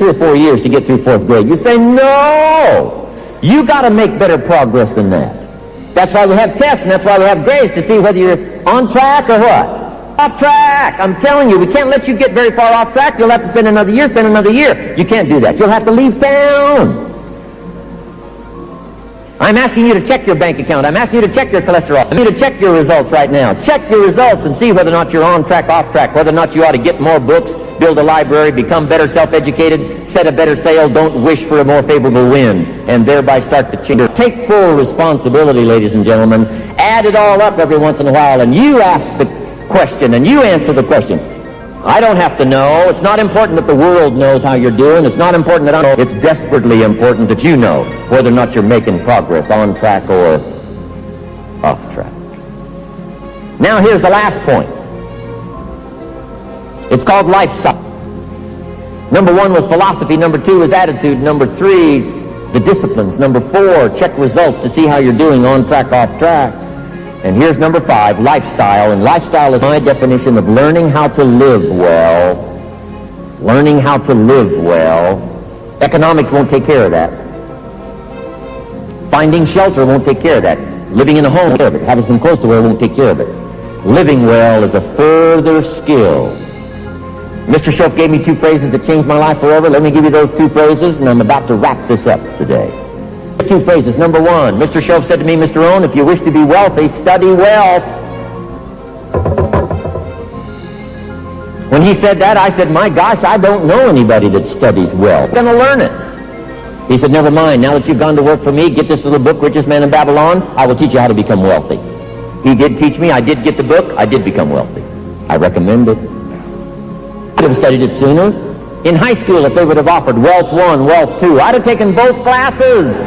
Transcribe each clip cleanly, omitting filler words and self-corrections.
3 or 4 years to get through 4th grade. You say, no! You got to make better progress than that. That's why we have tests, and that's why we have grades, to see whether you're on track or what? Off track. I'm telling you, we can't let you get very far off track. You'll have to spend another year, You can't do that. You'll have to leave town. I'm asking you to check your bank account. I'm asking you to check your cholesterol. I'm asking you to check your results right now. Check your results and see whether or not you're on track, off track, whether or not you ought to get more books, build a library, become better self-educated, set a better sail, don't wish for a more favorable wind, and thereby start to change. Take full responsibility, ladies and gentlemen. Add it all up every once in a while, and you ask the question, and you answer the question. I don't have to know. It's not important that the world knows how you're doing. It's not important that I know. It's desperately important that you know whether or not you're making progress, on track or off track. Now here's the last point. It's called lifestyle. Number 1 was philosophy. Number 2 is attitude. Number 3, the disciplines. Number 4, check results to see how you're doing, on track, off track. And here's number 5, lifestyle. And lifestyle is my definition of learning how to live well. Learning how to live well. Economics won't take care of that. Finding shelter won't take care of that. Living in a home won't take care of it. Having some clothes to wear won't take care of it. Living well is a further skill. Mr. Shoaff gave me 2 phrases that changed my life forever. Let me give you those 2 phrases, and I'm about to wrap this up today. 2 phrases. Number 1, Mr. Shoaff said to me, Mr. Rohn, if you wish to be wealthy, study wealth. When he said that, I said, my gosh, I don't know anybody that studies wealth. I'm going to learn it. He said, never mind. Now that you've gone to work for me, get this little book, Richest Man in Babylon. I will teach you how to become wealthy. He did teach me. I did get the book. I did become wealthy. I recommend it. I could have studied it sooner. In high school, if they would have offered Wealth 1, Wealth 2, I'd have taken both classes.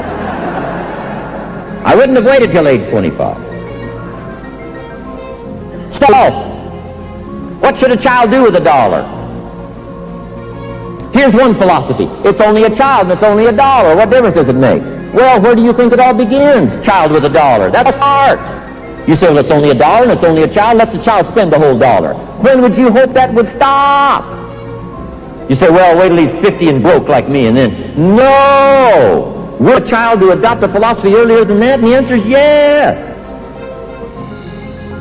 I wouldn't have waited till age 25. Wealth. What should a child do with $1? Here's one philosophy. It's only a child and it's only $1. What difference does it make? Well, where do you think it all begins? Child with $1. That starts. You say, well, it's only $1 and it's only a child. Let the child spend the whole $1. When would you hope that would stop? You say, well, wait till he's 50 and broke like me, and then, no! Would a child to adopt a philosophy earlier than that? And the answer is yes.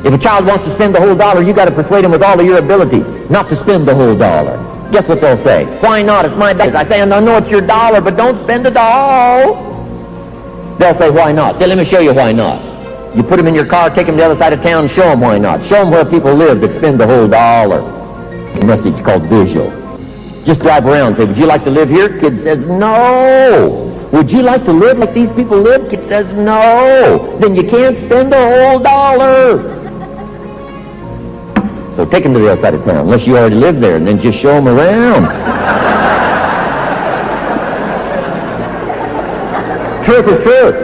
If a child wants to spend the whole $1, you got to persuade him with all of your ability not to spend the whole $1. Guess what they'll say? Why not? It's my $1. I say, I know it's your $1, but don't spend it all. They'll say, why not? Say, let me show you why not. You put them in your car, take them to the other side of town, show them why not. Show them where people live that spend the whole $1. A message called visual. Just drive around and say, would you like to live here? Kid says, no. Would you like to live like these people live? Kid says, no. Then you can't spend the whole $1. So take them to the other side of town, unless you already live there, and then just show them around. Truth is truth.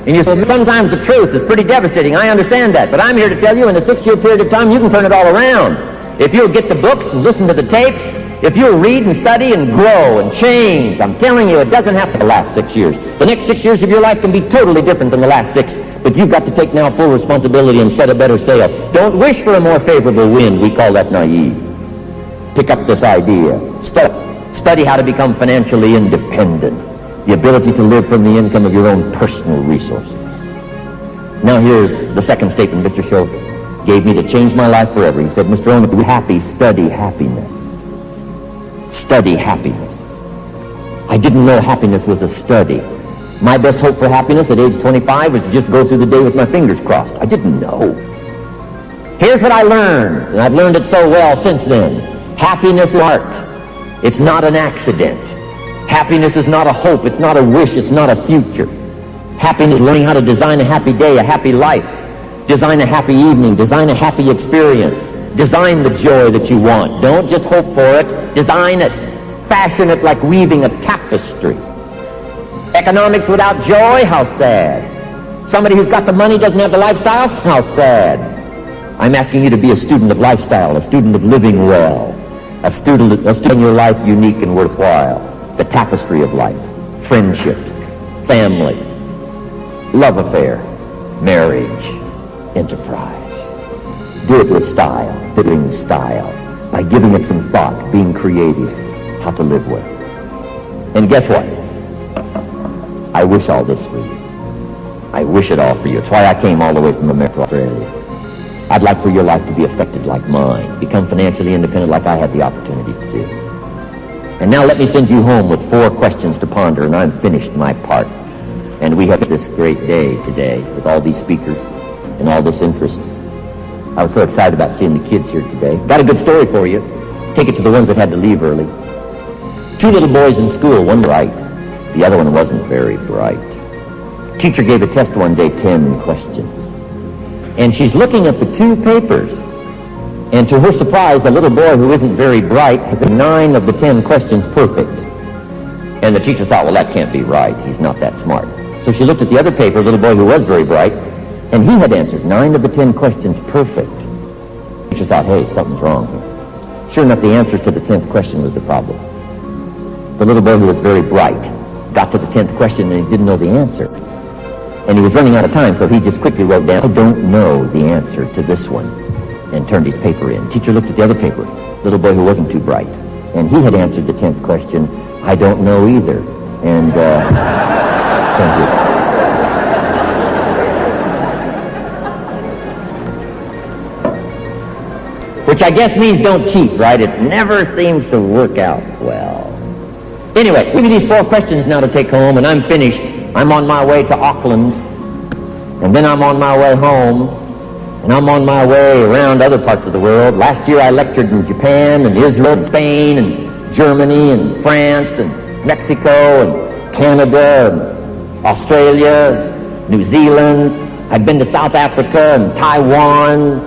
And you say, sometimes the truth is pretty devastating. I understand that. But I'm here to tell you, in a 6-year period of time, you can turn it all around. If you'll get the books and listen to the tapes, if you'll read and study and grow and change, I'm telling you, it doesn't have to be the last 6 years. The next 6 years of your life can be totally different than the last 6, but you've got to take now full responsibility and set a better sail. Don't wish for a more favorable wind. We call that naive. Pick up this idea. Study how to become financially independent. The ability to live from the income of your own personal resources. Now here's the second statement Mr. Shoaff gave me to change my life forever. He said, Mr. Rohn, if you're happy, study happiness. Study happiness. I didn't know happiness was a study. My best hope for happiness at age 25 was to just go through the day with my fingers crossed. I didn't know. Here's what I learned, and I've learned it so well since then. Happiness is art. It's not an accident. Happiness is not a hope. It's not a wish. It's not a future. Happiness is learning how to design a happy day, a happy life. Design a happy evening. Design a happy experience. Design the joy that you want. Don't just hope for it. Design it. Fashion it like weaving a tapestry. Economics without joy? How sad. Somebody who's got the money doesn't have the lifestyle? How sad. I'm asking you to be a student of lifestyle, a student of living well, a student of your life unique and worthwhile. The tapestry of life. Friendships. Family. Love affair. Marriage. Enterprise. Do it with style, doing style, by giving it some thought, being creative, how to live well. And guess what? I wish all this for you. I wish it all for you. It's why I came all the way from America to Australia. I'd like for your life to be affected like mine, become financially independent like I had the opportunity to do. And now let me send you home with 4 questions to ponder, and I'm finished my part. And we have this great day today with all these speakers and all this interest. I was so excited about seeing the kids here today. Got a good story for you. Take it to the ones that had to leave early. 2 little boys in school, one bright, the other one wasn't very bright. Teacher gave a test one day, 10 questions. And she's looking at the 2 papers. And to her surprise, the little boy who isn't very bright has 9 of the 10 questions perfect. And the teacher thought, well, that can't be right. He's not that smart. So she looked at the other paper, the little boy who was very bright, and he had answered 9 of the 10 questions perfect. The teacher thought, hey, something's wrong here. Sure enough, the answer to the 10th question was the problem. The little boy who was very bright got to the 10th question and he didn't know the answer. And he was running out of time, so he just quickly wrote down, I don't know the answer to this one, and turned his paper in. Teacher looked at the other paper, little boy who wasn't too bright, and he had answered the 10th question, I don't know either. And, thank you. Which I guess means don't cheat, right? It never seems to work out well. Anyway, give me these 4 questions now to take home, and I'm finished. I'm on my way to Auckland, and then I'm on my way home, and I'm on my way around other parts of the world. Last year I lectured in Japan and Israel and Spain and Germany and France and Mexico and Canada and Australia, New Zealand. I've been to South Africa and Taiwan,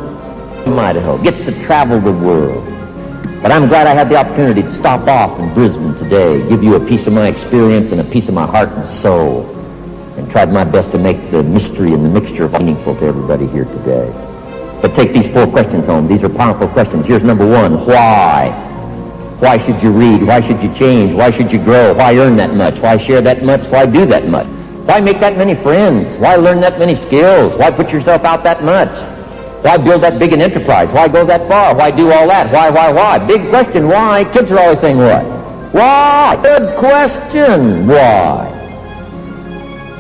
Idaho. Gets to travel the world. But I'm glad I had the opportunity to stop off in Brisbane today, give you a piece of my experience and a piece of my heart and soul, and tried my best to make the mystery and the mixture meaningful to everybody here today. But take these 4 questions home. These are powerful questions. Here's number 1, why? Why should you read? Why should you change? Why should you grow? Why earn that much? Why share that much? Why do that much? Why make that many friends? Why learn that many skills? Why put yourself out that much? Why build that big an enterprise? Why go that far? Why do all that? Why? Big question, why? Kids are always saying what? Why? Good question, why?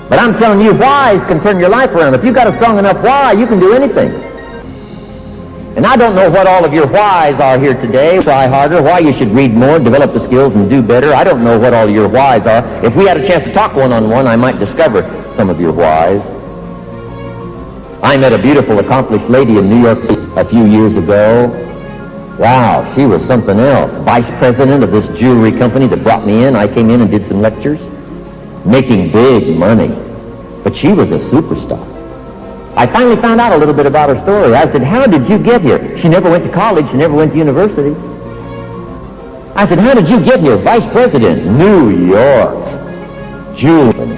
But I'm telling you, whys can turn your life around. If you've got a strong enough why, you can do anything. And I don't know what all of your whys are here today. Try harder, why you should read more, develop the skills, and do better. I don't know what all your whys are. If we had a chance to talk one-on-one, I might discover some of your whys. I met a beautiful, accomplished lady in New York City a few years ago. Wow, she was something else. Vice president of this jewelry company that brought me in. I came in and did some lectures, making big money. But she was a superstar. I finally found out a little bit about her story. I said, how did you get here? She never went to college. She never went to university. I said, how did you get here? Vice president, New York, jewelry,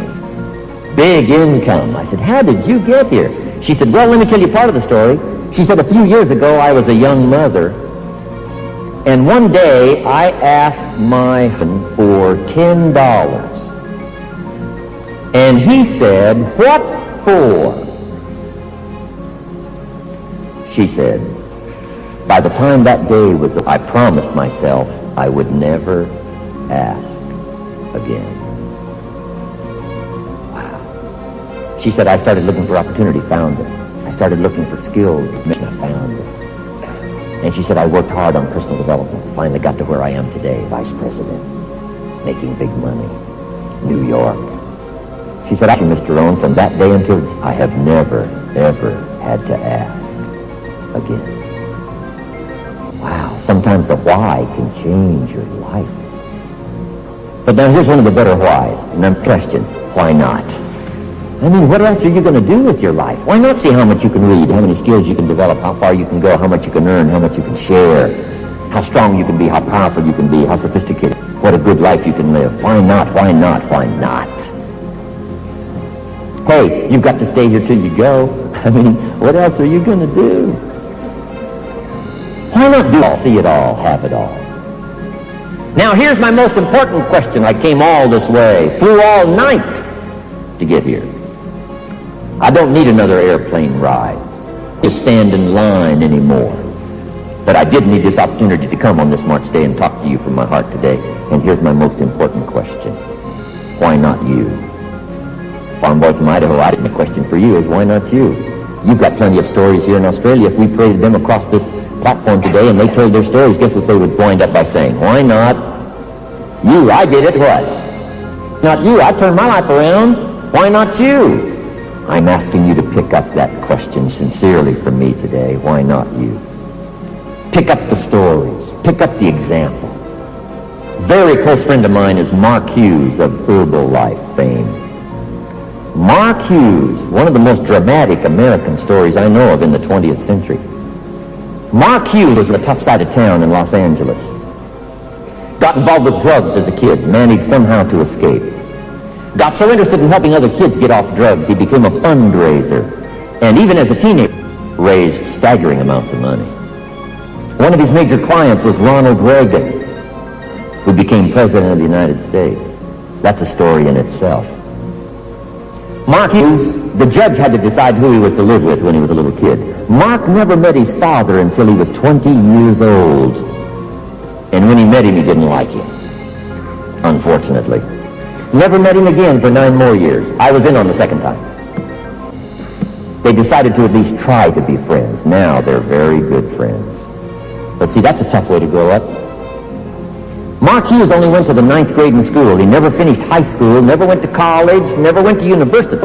big income. I said, how did you get here? She said, well, let me tell you part of the story. She said, a few years ago, I was a young mother, and one day I asked my husband for $10. And he said, what for? She said, by the time that day was up, I promised myself I would never ask again. She said, I started looking for opportunity, found it. I started looking for skills, I found it. And she said, I worked hard on personal development, finally got to where I am today, vice president, making big money, New York. She said, Mr. Rohn, from that day until this, I have never, ever had to ask again. Wow, sometimes the why can change your life. But now here's one of the better whys, and I'm question, why not? I mean, what else are you going to do with your life? Why not see how much you can read, how many skills you can develop, how far you can go, how much you can earn, how much you can share, how strong you can be, how powerful you can be, how sophisticated, what a good life you can live. Why not? Why not? Why not? Hey, you've got to stay here till you go. I mean, what else are you going to do? Why not do all, see it all, have it all? Now, here's my most important question. I came all this way, flew all night to get here. I don't need another airplane ride to stand in line anymore. But I did need this opportunity to come on this March day and talk to you from my heart today. And here's my most important question. Why not you? Farm boy from Idaho, the question for you is, why not you? You've got plenty of stories here in Australia. If we paraded them across this platform today and they told their stories, guess what they would wind up by saying? Why not you? I did it, what? Not you. I turned my life around. Why not you? I'm asking you to pick up that question sincerely from me today. Why not you? Pick up the stories. Pick up the examples. Very close friend of mine is Mark Hughes of Herbalife fame. Mark Hughes, one of the most dramatic American stories I know of in the 20th century. Mark Hughes was on the tough side of town in Los Angeles. Got involved with drugs as a kid, managed somehow to escape. Got so interested in helping other kids get off drugs, he became a fundraiser. And even as a teenager, raised staggering amounts of money. One of his major clients was Ronald Reagan, who became president of the United States. That's a story in itself. Mark Hughes, the judge had to decide who he was to live with when he was a little kid. Mark never met his father until he was 20 years old. And when he met him, he didn't like him, unfortunately. Never met him again for 9 more years. I was in on the second time. They decided to at least try to be friends. Now they're very good friends. But see, that's a tough way to grow up. Mark Hughes only went to the 9th grade in school. He never finished high school, never went to college, never went to university.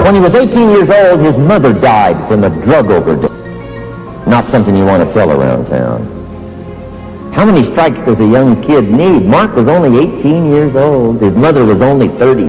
When he was 18 years old, his mother died from a drug overdose. Not something you want to tell around town. How many strikes does a young kid need? Mark was only 18 years old. His mother was only 30.